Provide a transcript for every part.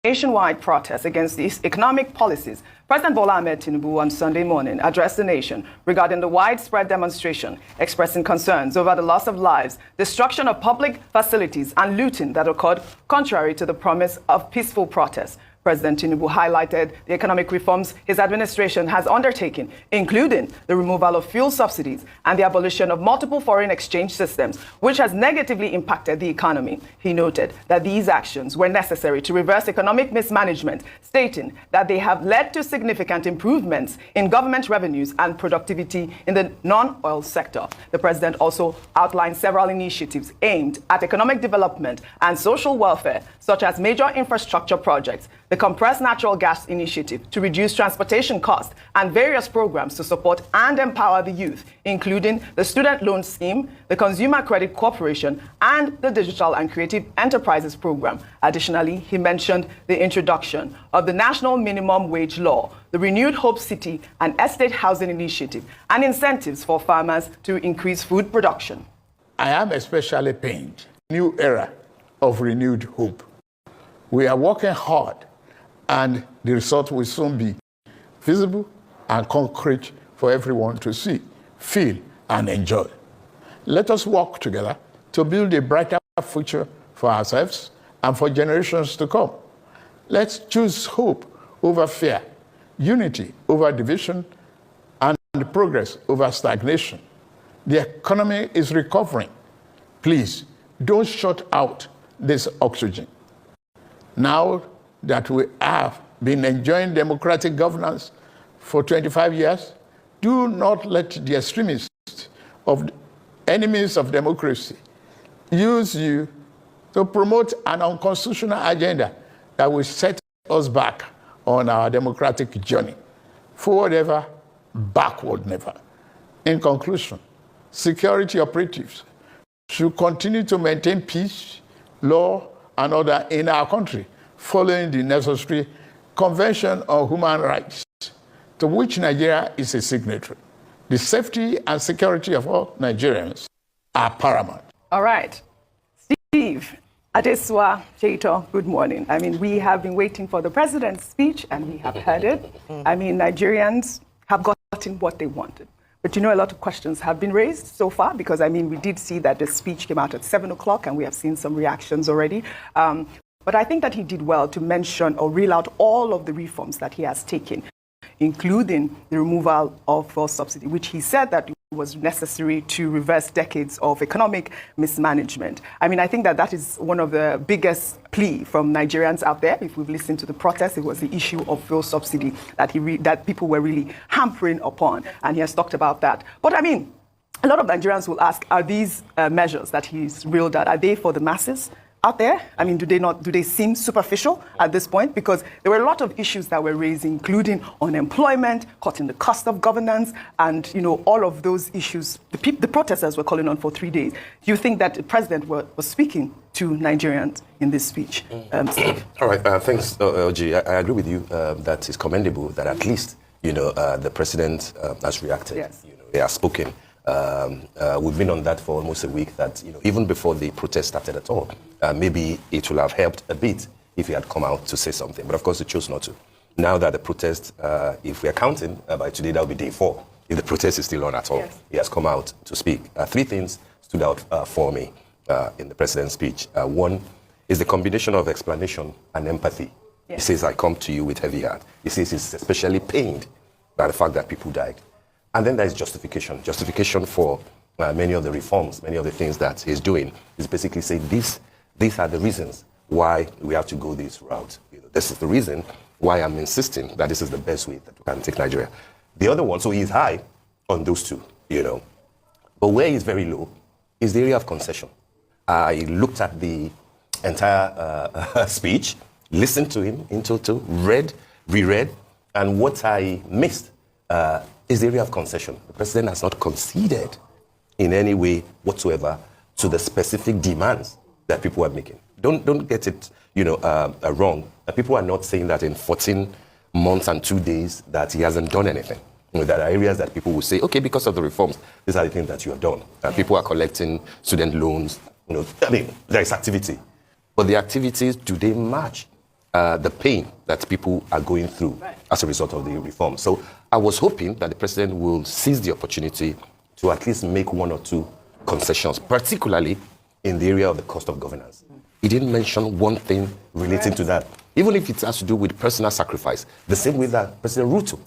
nationwide protests against these economic policies, President Bola Ahmed Tinubu on Sunday morning addressed the nation regarding the widespread demonstration, expressing concerns over the loss of lives, destruction of public facilities, and looting that occurred contrary to the promise of peaceful protests. President Tinubu highlighted the economic reforms his administration has undertaken, including the removal of fuel subsidies and the abolition of multiple foreign exchange systems, which has negatively impacted the economy. He noted that these actions were necessary to reverse economic mismanagement, stating that they have led to significant improvements in government revenues and productivity in the non-oil sector. The president also outlined several initiatives aimed at economic development and social welfare, such as major infrastructure projects, the compressed natural gas initiative to reduce transportation costs, and various programs to support and empower the youth, including the student loan scheme, the Consumer Credit Corporation, and the Digital and Creative Enterprises program. Additionally, he mentioned the introduction of the National Minimum Wage Law, the renewed Hope City and Estate Housing Initiative, and incentives for farmers to increase food production. I am especially pained. New era of renewed hope. We are working hard, and the result will soon be visible and concrete for everyone to see, feel, and enjoy. Let us work together to build a brighter future for ourselves and for generations to come. Let's choose hope over fear, unity over division, and progress over stagnation. The economy is recovering. Please, don't shut out this oxygen. Now that we have been enjoying democratic governance for 25 years, do not let the extremists of enemies of democracy use you to promote an unconstitutional agenda that will set us back on our democratic journey. Forward ever, backward never. In conclusion, security operatives should continue to maintain peace, law, and order in our country, following the necessary Convention on Human Rights, to which Nigeria is a signatory. The safety and security of all Nigerians are paramount. All right. Steve, Adeswa, Cheito, good morning. I mean, we have been waiting for the president's speech, and we have heard it. I mean, Nigerians have gotten what they wanted. But you know, a lot of questions have been raised so far, because, I mean, we did see that the speech came out at 7 o'clock, and we have seen some reactions already. But I think that he did well to mention or reel out all of the reforms that he has taken, including the removal of fuel subsidy, which he said that was necessary to reverse decades of economic mismanagement. I mean, I think that that is one of the biggest plea from Nigerians out there. If we've listened to the protests, it was the issue of fuel subsidy that that people were really hampering upon, and he has talked about that. But I mean, a lot of Nigerians will ask, are these measures that he's reeled out, are they for the masses out there? I mean, do they seem superficial at this point? Because there were a lot of issues that were raised, including unemployment, cutting the cost of governance, and, you know, all of those issues. The protesters were calling on for 3 days. Do you think that the president was speaking to Nigerians in this speech? Steve? All right, thanks, LG. I agree with you that it's commendable that at least, you know, the president has reacted. Yes. You know, he has spoken. We've been on that for almost a week, that, you know, even before the protest started at all, maybe it would have helped a bit if he had come out to say something. But of course, he chose not to. Now that the protest, if we are counting, by today, that will be day 4. If the protest is still on at all, yes, he has come out to speak. 3 things stood out for me in the president's speech. One is the combination of explanation and empathy. Yes. He says, I come to you with heavy heart. He says he's especially pained by the fact that people died. And then there's justification. Justification for many of the reforms, many of the things that he's doing. He's basically saying these are the reasons why we have to go this route. You know, this is the reason why I'm insisting that this is the best way that we can take Nigeria. The other one, so he's high on those two, you know. But where he's very low is the area of concession. I looked at the entire speech, listened to him in total, reread, and what I missed is the area of concession. The president has not conceded in any way whatsoever to the specific demands that people are making. Don't get it, you know, wrong. People are not saying that in 14 months and 2 days that he hasn't done anything. You know, there are areas that people will say, okay, because of the reforms, these are the things that you have done. People are collecting student loans. You know, I mean, there is activity. But the activities, do they match the pain that people are going through as a result of the reform. So I was hoping that the president will seize the opportunity to at least make one or two concessions, particularly in the area of the cost of governance. He didn't mention one thing relating to that, even if it has to do with personal sacrifice, the same way that President Ruto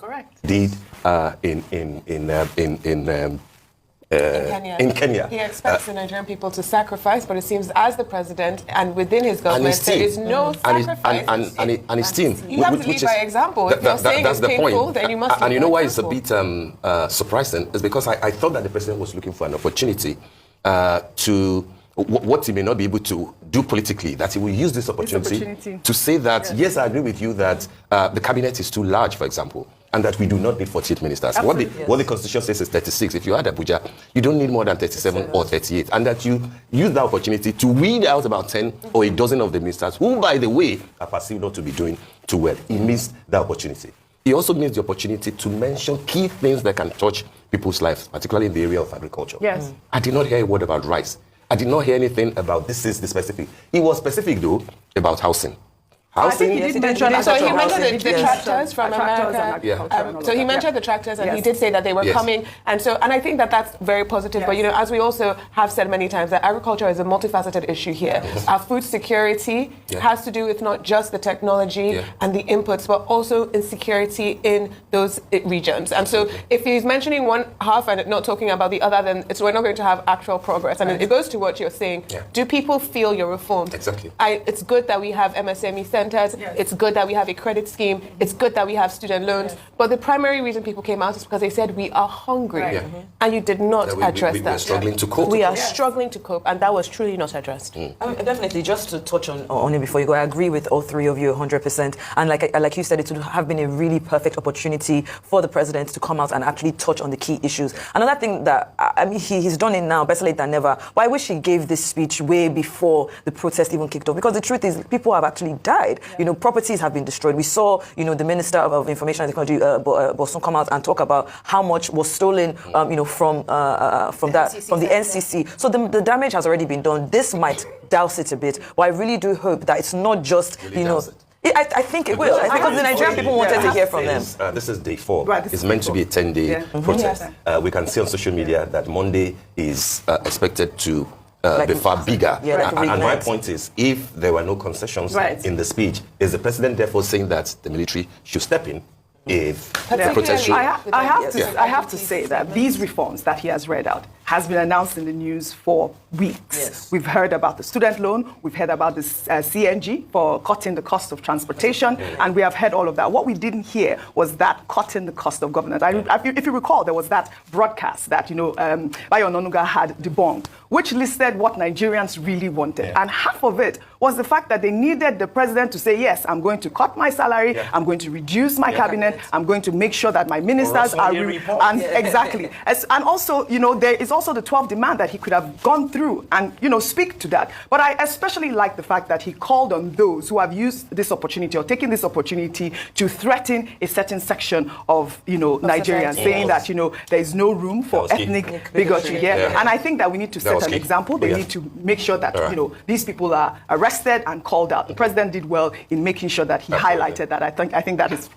did in Kenya. He expects the Nigerian people to sacrifice, but it seems as the president and within his government, there is no sacrifice. And his team. You have to lead by example. If you're saying it's painful, then you must. And you know why it's a bit surprising? Is because I thought that the president was looking for an opportunity to what he may not be able to do politically, that he will use this opportunity to say that, yes, I agree with you that the cabinet is too large, for example, and that we do not need 48 ministers. What the Constitution says is 36. If you add Abuja, you don't need more than 37 or 38. And that you use that opportunity to weed out about 10 or a dozen of the ministers who, by the way, are perceived not to be doing too well. He missed that opportunity. He also missed the opportunity to mention key things that can touch people's lives, particularly in the area of agriculture. Yes. I did not hear a word about rice. I did not hear anything about this is the specific. He was specific, though, about housing. Housing. He did mention so he mentioned the tractors from America. So he mentioned the tractors, and he did say that they were coming. And I think that that's very positive. But as we also have said many times, that agriculture is a multifaceted issue here. Our food security has to do with not just the technology and the inputs, but also insecurity in those regions. And so if he's mentioning one half and not talking about the other, then we're not going to have actual progress. And it goes to what you're saying. Do people feel your reforms? Exactly. It's good that we have MSME centers. It's good that we have a credit scheme. It's good that we have student loans. But the primary reason people came out is because they said we are hungry. And you did not address that. We are struggling to cope. We are struggling to cope, and that was truly not addressed. Definitely, just to touch on it before you go, I agree with all three of you 100%. And like you said, it would have been a really perfect opportunity for the president to come out and actually touch on the key issues. Another thing that, he's done it now, better late than never. But I wish he gave this speech way before the protest even kicked off, because the truth is, people have actually died. Properties have been destroyed. We saw, the Minister of Information and Technology, Bosun, come out and talk about how much was stolen, from the NCC. So the damage has already been done. This might douse it a bit, but I really do hope that it's not just, I think it will, because the Nigerian people wanted to hear from them. This is day 4. It's meant to be a 10-day protest. We can see on social media that Monday is expected to be far bigger. And my point is, if there were no concessions in the speech, is the president therefore saying that the military should step in if the protest should... I have to say that these reforms that he has read out has been announced in the news for weeks. We've heard about the student loan, we've heard about the CNG for cutting the cost of transportation, and we have heard all of that. What we didn't hear was that cutting the cost of governance. If you recall, there was that broadcast that, Bayo Ononuga had debunked, which listed what Nigerians really wanted. And half of it was the fact that they needed the president to say, yes, I'm going to cut my salary, I'm going to reduce my cabinet, I'm going to make sure that my ministers are... Exactly. And also, there is also the 12th demand that he could have gone through and, speak to that. But I especially like the fact that he called on those who have used this opportunity or taken this opportunity to threaten a certain section of, Nigerians, saying that, there is no room for ethnic bigotry here. And I think that we need to set an example. They need to make sure that, these people are arrested and called out. The president did well in making sure that he highlighted that. I think that is